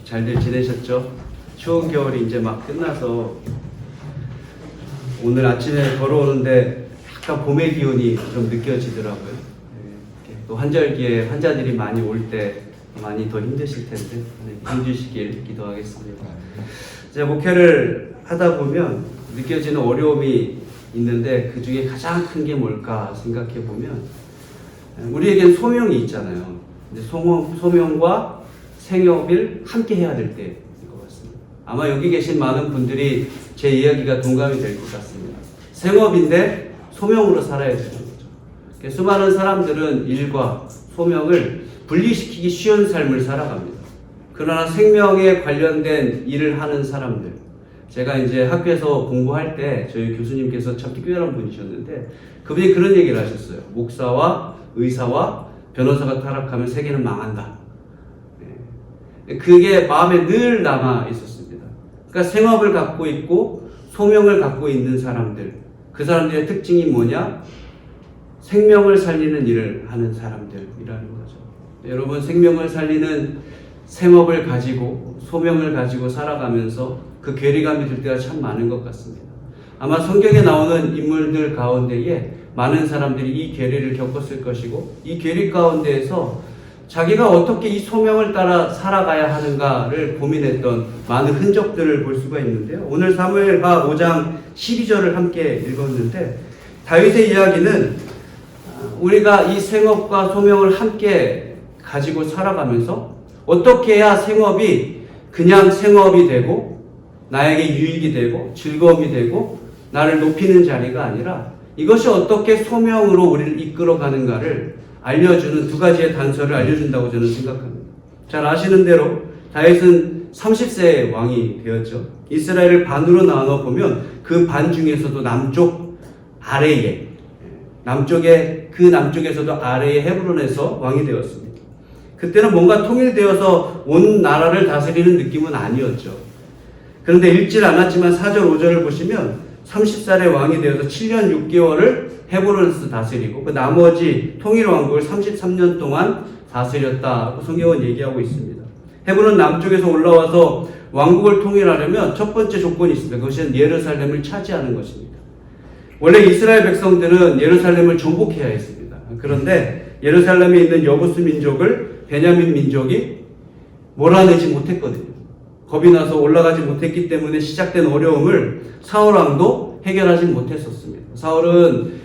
잘들 지내셨죠? 추운 겨울이 이제 막 끝나서 오늘 아침에 걸어오는데 약간 봄의 기운이 좀 느껴지더라고요. 또 환절기에 환자들이 많이 올 때 많이 더 힘드실 텐데 힘주시길 기도하겠습니다. 이제 목회를 하다 보면 느껴지는 어려움이 있는데 그 중에 가장 큰 게 뭘까 생각해 보면 우리에겐 소명이 있잖아요. 소명과 생업을 함께 해야 될 때인 것 같습니다. 아마 여기 계신 많은 분들이 제 이야기가 동감이 될 것 같습니다. 생업인데 소명으로 살아야 되는 거죠. 수많은 사람들은 일과 소명을 분리시키기 쉬운 삶을 살아갑니다. 그러나 생명에 관련된 일을 하는 사람들, 제가 이제 학교에서 공부할 때 저희 교수님께서 참 특별한 분이셨는데 그분이 그런 얘기를 하셨어요. 목사와 의사와 변호사가 타락하면 세계는 망한다. 그게 마음에 늘 남아 있었습니다. 그러니까 생업을 갖고 있고 소명을 갖고 있는 사람들, 그 사람들의 특징이 뭐냐? 생명을 살리는 일을 하는 사람들이라는 거죠. 여러분, 생명을 살리는 생업을 가지고 소명을 가지고 살아가면서 그 괴리감이 들 때가 참 많은 것 같습니다. 아마 성경에 나오는 인물들 가운데에 많은 사람들이 이 괴리를 겪었을 것이고 이 괴리 가운데에서 자기가 어떻게 이 소명을 따라 살아가야 하는가를 고민했던 많은 흔적들을 볼 수가 있는데요. 오늘 사무엘하 5장 12절을 함께 읽었는데 다윗의 이야기는 우리가 이 생업과 소명을 함께 가지고 살아가면서 어떻게 해야 생업이 그냥 생업이 되고 나에게 유익이 되고 즐거움이 되고 나를 높이는 자리가 아니라 이것이 어떻게 소명으로 우리를 이끌어가는가를 알려주는 두 가지의 단서를 알려준다고 저는 생각합니다. 잘 아시는 대로 다윗은 30세의 왕이 되었죠. 이스라엘을 반으로 나눠 보면 그 반 중에서도 남쪽 아래에 그 남쪽에서도 아래에 헤브론에서 왕이 되었습니다. 그때는 뭔가 통일되어서 온 나라를 다스리는 느낌은 아니었죠. 그런데 읽질 않았지만 4절 5절을 보시면 30살의 왕이 되어서 7년 6개월을 헤브론에서 다스리고 그 나머지 통일왕국을 33년 동안 다스렸다고 성경은 얘기하고 있습니다. 헤브론 남쪽에서 올라와서 왕국을 통일하려면 첫 번째 조건이 있습니다. 그것은 예루살렘을 차지하는 것입니다. 원래 이스라엘 백성들은 예루살렘을 정복해야 했습니다. 그런데 예루살렘에 있는 여부스 민족을 베냐민 민족이 몰아내지 못했거든요. 겁이 나서 올라가지 못했기 때문에 시작된 어려움을 사울왕도 해결하지 못했었습니다. 사울은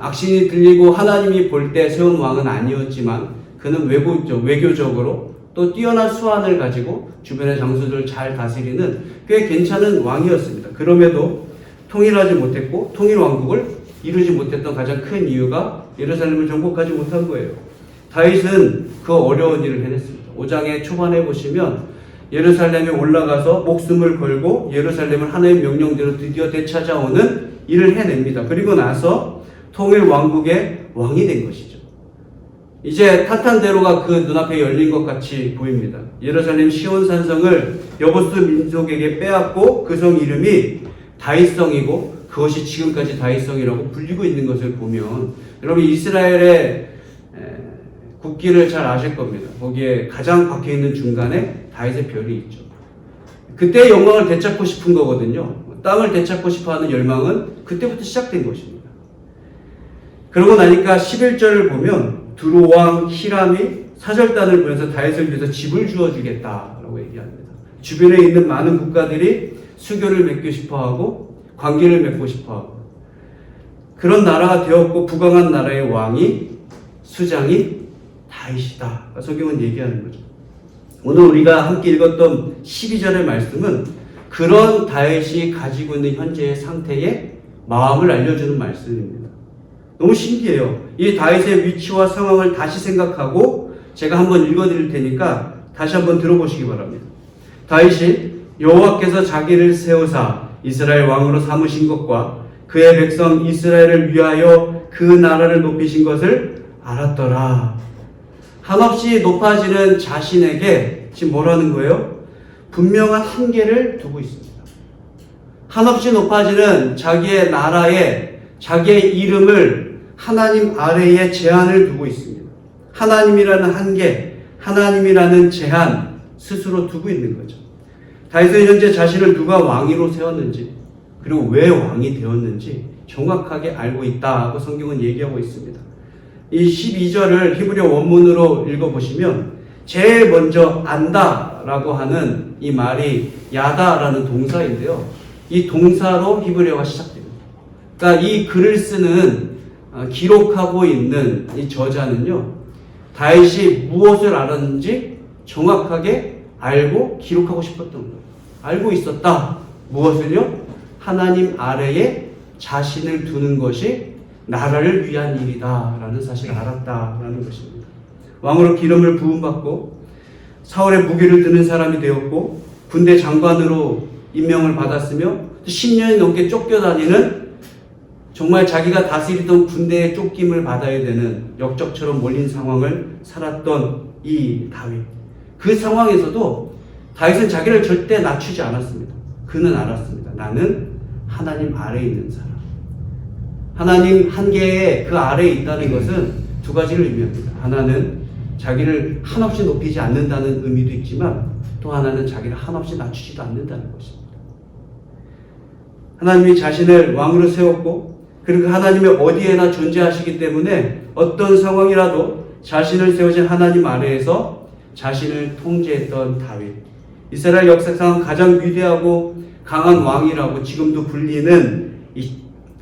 악신이 들리고 하나님이 볼 때 세운 왕은 아니었지만 그는 외교적으로 또 뛰어난 수완을 가지고 주변의 장소들을 잘 다스리는 꽤 괜찮은 왕이었습니다. 그럼에도 통일하지 못했고 통일왕국을 이루지 못했던 가장 큰 이유가 예루살렘을 정복하지 못한 거예요. 다윗은 그 어려운 일을 해냈습니다. 5장의 초반에 보시면 예루살렘에 올라가서 목숨을 걸고 예루살렘을 하나님의 명령대로 드디어 되찾아오는 일을 해냅니다. 그리고 나서 통일왕국의 왕이 된 것이죠. 이제 탄탄대로가 그 눈앞에 열린 것 같이 보입니다. 예루살렘 시온산성을 여부스 민족에게 빼앗고 그 성 이름이 다윗성이고 그것이 지금까지 다윗성이라고 불리고 있는 것을 보면 여러분 이스라엘의 국기를 잘 아실 겁니다. 거기에 가장 박혀있는 중간에 다윗의 별이 있죠. 그때의 영광을 되찾고 싶은 거거든요. 땅을 되찾고 싶어하는 열망은 그때부터 시작된 것입니다. 그러고 나니까 11절을 보면 두로왕 히람이 사절단을 보내서 다윗을 위해서 집을 주어주겠다라고 얘기합니다. 주변에 있는 많은 국가들이 수교를 맺고 싶어하고 관계를 맺고 싶어하고 그런 나라가 되었고 부강한 나라의 왕이 수장이 다윗이다. 성경은 얘기하는 거죠. 오늘 우리가 함께 읽었던 12절의 말씀은 그런 다윗이 가지고 있는 현재의 상태의 마음을 알려주는 말씀입니다. 너무 신기해요. 이 다윗의 위치와 상황을 다시 생각하고 제가 한번 읽어드릴 테니까 다시 한번 들어보시기 바랍니다. 다윗이 여호와께서 자기를 세우사 이스라엘 왕으로 삼으신 것과 그의 백성 이스라엘을 위하여 그 나라를 높이신 것을 알았더라. 한없이 높아지는 자신에게 지금 뭐라는 거예요? 분명한 한계를 두고 있습니다. 한없이 높아지는 자기의 나라에 자기의 이름을 하나님 아래에 제한을 두고 있습니다. 하나님이라는 한계, 하나님이라는 제한 스스로 두고 있는 거죠. 다윗은 현재 자신을 누가 왕위로 세웠는지 그리고 왜 왕이 되었는지 정확하게 알고 있다고 성경은 얘기하고 있습니다. 이 12절을 히브리어 원문으로 읽어보시면 제일 먼저 안다라고 하는 이 말이 야다라는 동사인데요. 이 동사로 히브리어가 시작됩니다. 그러니까 이 글을 쓰는 기록하고 있는 이 저자는요. 다윗이 무엇을 알았는지 정확하게 알고 기록하고 싶었던 거예요. 알고 있었다. 무엇을요? 하나님 아래에 자신을 두는 것이 나라를 위한 일이다 라는 사실을 알았다라는 것입니다. 왕으로 기름을 부음받고 사울의 무기를 드는 사람이 되었고 군대 장관으로 임명을 받았으며 10년이 넘게 쫓겨다니는 정말 자기가 다스리던 군대에 쫓김을 받아야 되는 역적처럼 몰린 상황을 살았던 이 다윗. 그 상황에서도 다윗은 자기를 절대 낮추지 않았습니다. 그는 알았습니다. 나는 하나님 아래에 있는 사람. 하나님 한계에 그 아래에 있다는 것은 두 가지를 의미합니다. 하나는 자기를 한없이 높이지 않는다는 의미도 있지만 또 하나는 자기를 한없이 낮추지도 않는다는 것입니다. 하나님이 자신을 왕으로 세웠고 그리고 하나님의 어디에나 존재하시기 때문에 어떤 상황이라도 자신을 세우신 하나님 아래에서 자신을 통제했던 다윗. 이스라엘 역사상 가장 위대하고 강한 왕이라고 지금도 불리는 이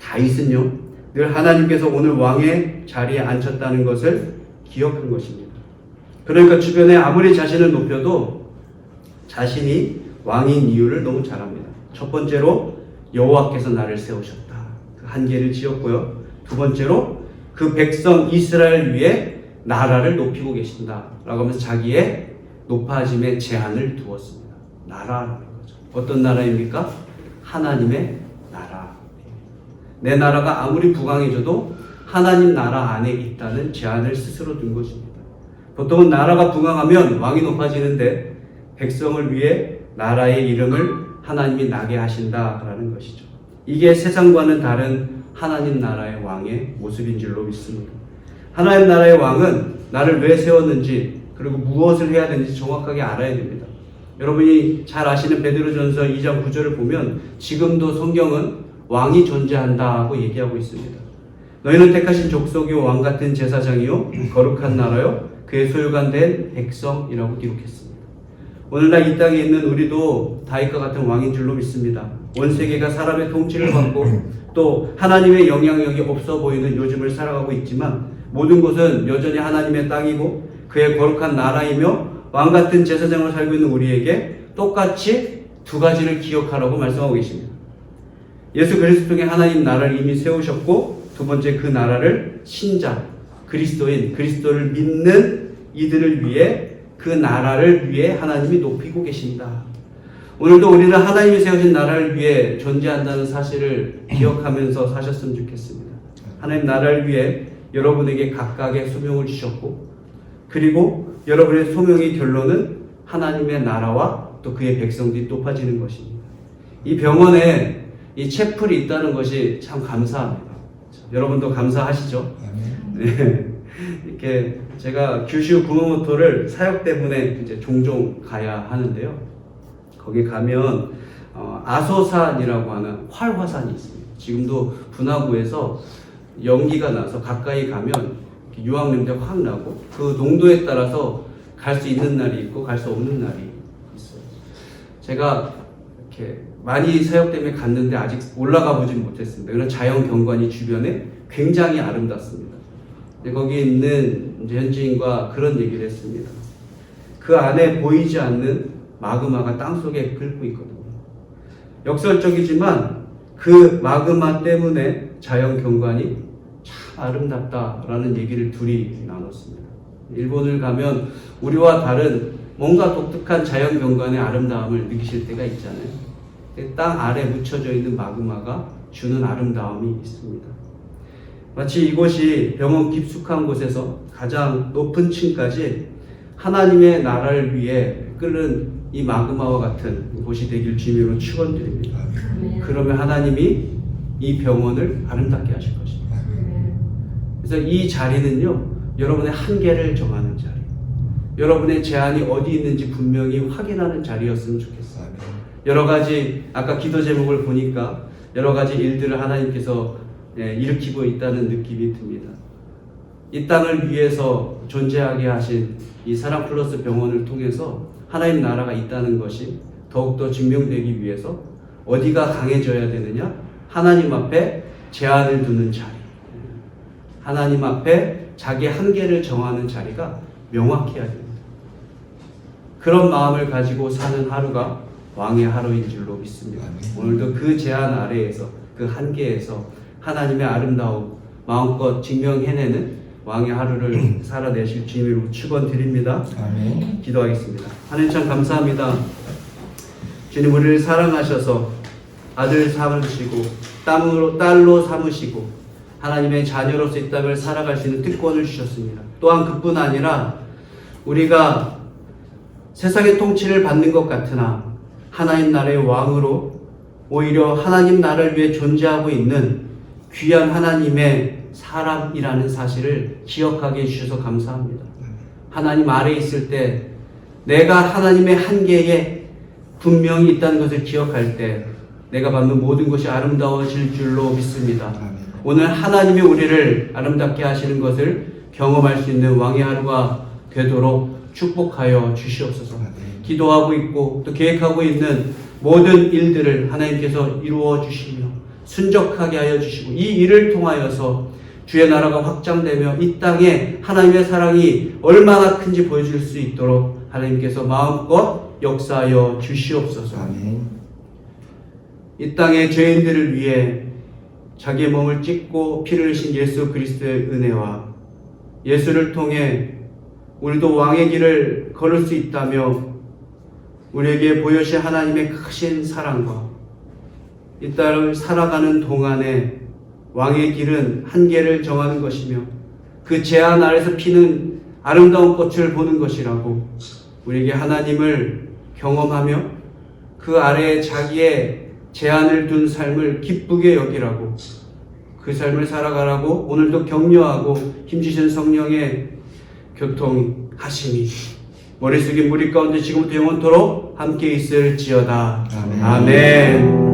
다윗은요, 늘 하나님께서 오늘 왕의 자리에 앉혔다는 것을 기억한 것입니다. 그러니까 주변에 아무리 자신을 높여도 자신이 왕인 이유를 너무 잘 압니다. 첫 번째로 여호와께서 나를 세우셨다. 그 한계를 지었고요. 두 번째로 그 백성 이스라엘 위에 나라를 높이고 계신다. 라고 하면서 자기의 높아짐의 제한을 두었습니다. 나라라는 거죠. 어떤 나라입니까? 하나님의 나라. 내 나라가 아무리 부강해져도 하나님 나라 안에 있다는 제한을 스스로 둔 것입니다. 보통은 나라가 부강하면 왕이 높아지는데 백성을 위해 나라의 이름을 하나님이 나게 하신다라는 것이죠. 이게 세상과는 다른 하나님 나라의 왕의 모습인 줄로 믿습니다. 하나님 나라의 왕은 나를 왜 세웠는지 그리고 무엇을 해야 되는지 정확하게 알아야 됩니다. 여러분이 잘 아시는 베드로전서 2장 9절을 보면 지금도 성경은 왕이 존재한다고 얘기하고 있습니다. 너희는 택하신 족속이요 왕 같은 제사장이요 거룩한 나라요 그의 소유가 된 백성이라고 기록했습니다. 오늘날 이 땅에 있는 우리도 다윗과 같은 왕인 줄로 믿습니다. 온 세계가 사람의 통치를 받고 또 하나님의 영향력이 없어 보이는 요즘을 살아가고 있지만 모든 곳은 여전히 하나님의 땅이고 그의 거룩한 나라이며 왕 같은 제사장으로 살고 있는 우리에게 똑같이 두 가지를 기억하라고 말씀하고 계십니다. 예수 그리스도 통해 하나님 나라를 이미 세우셨고 두 번째 그 나라를 신자, 그리스도인, 그리스도를 믿는 이들을 위해 그 나라를 위해 하나님이 높이고 계신다. 오늘도 우리는 하나님이 세우신 나라를 위해 존재한다는 사실을 기억하면서 사셨으면 좋겠습니다. 하나님 나라를 위해 여러분에게 각각의 소명을 주셨고 그리고 여러분의 소명의 결론은 하나님의 나라와 또 그의 백성들이 높아지는 것입니다. 이 병원에 이 채플이 있다는 것이 참 감사합니다. 여러분도 감사하시죠? 네. 이렇게 제가 규슈 구마모토를 사역 때문에 이제 종종 가야 하는데요. 거기 가면 아소산이라고 하는 활화산이 있습니다. 지금도 분화구에서 연기가 나서 가까이 가면 유황 냄새 확 나고 그 농도에 따라서 갈 수 있는 날이 있고 갈 수 없는 날이 있어요. 제가 이렇게 많이 사역 때문에 갔는데 아직 올라가 보진 못했습니다. 그런 자연 경관이 주변에 굉장히 아름답습니다. 거기 있는 현지인과 그런 얘기를 했습니다. 그 안에 보이지 않는 마그마가 땅속에 끓고 있거든요. 역설적이지만 그 마그마 때문에 자연 경관이 참 아름답다라는 얘기를 둘이 나눴습니다. 일본을 가면 우리와 다른 뭔가 독특한 자연 경관의 아름다움을 느끼실 때가 있잖아요. 땅 아래 묻혀져 있는 마그마가 주는 아름다움이 있습니다. 마치 이곳이 병원 깊숙한 곳에서 가장 높은 층까지 하나님의 나라를 위해 끓는 이 마그마와 같은 곳이 되길 주님으로 축원드립니다. 그러면 하나님이 이 병원을 아름답게 하실 것입니다. 그래서 이 자리는요, 여러분의 한계를 정하는 자리, 여러분의 제한이 어디 있는지 분명히 확인하는 자리였으면 좋겠어요. 여러 가지 아까 기도 제목을 보니까 여러 가지 일들을 하나님께서 일으키고 있다는 느낌이 듭니다. 이 땅을 위해서 존재하게 하신 이 사랑 플러스 병원을 통해서 하나님 나라가 있다는 것이 더욱더 증명되기 위해서 어디가 강해져야 되느냐? 하나님 앞에 제한을 두는 자리, 하나님 앞에 자기 한계를 정하는 자리가 명확해야 됩니다. 그런 마음을 가지고 사는 하루가 왕의 하루인 줄로 믿습니다. 오늘도 그 제한 아래에서, 그 한계에서 하나님의 아름다움 마음껏 증명해내는 왕의 하루를 살아내실 주님으로 축원드립니다. 아멘. 기도하겠습니다. 하나님 참 감사합니다. 주님 우리를 사랑하셔서 아들 삼으시고 딸로 삼으시고 하나님의 자녀로서 이 땅을 살아갈 수 있는 특권을 주셨습니다. 또한 그뿐 아니라 우리가 세상의 통치를 받는 것 같으나 하나님 나라의 왕으로 오히려 하나님 나라를 위해 존재하고 있는 귀한 하나님의 사람이라는 사실을 기억하게 해주셔서 감사합니다. 하나님 아래에 있을 때 내가 하나님의 한계에 분명히 있다는 것을 기억할 때 내가 받는 모든 것이 아름다워질 줄로 믿습니다. 오늘 하나님이 우리를 아름답게 하시는 것을 경험할 수 있는 왕의 하루가 되도록 축복하여 주시옵소서. 기도하고 있고 또 계획하고 있는 모든 일들을 하나님께서 이루어 주시며 순적하게 하여 주시고 이 일을 통하여서 주의 나라가 확장되며 이 땅에 하나님의 사랑이 얼마나 큰지 보여줄 수 있도록 하나님께서 마음껏 역사하여 주시옵소서. 이 땅의 죄인들을 위해 자기의 몸을 찢고 피를 흘리신 예수 그리스도의 은혜와 예수를 통해 우리도 왕의 길을 걸을 수 있다며 우리에게 보여주신 하나님의 크신 사랑과 이 땅을 살아가는 동안에 왕의 길은 한계를 정하는 것이며 그 제한 아래서 피는 아름다운 꽃을 보는 것이라고 우리에게 하나님을 경험하며 그 아래에 자기의 제한을 둔 삶을 기쁘게 여기라고 그 삶을 살아가라고 오늘도 격려하고 힘주신 성령의 교통하심이 머릿속에 무리 가운데 지금부터 영원토록 함께 있을지어다. 아멘. 아멘.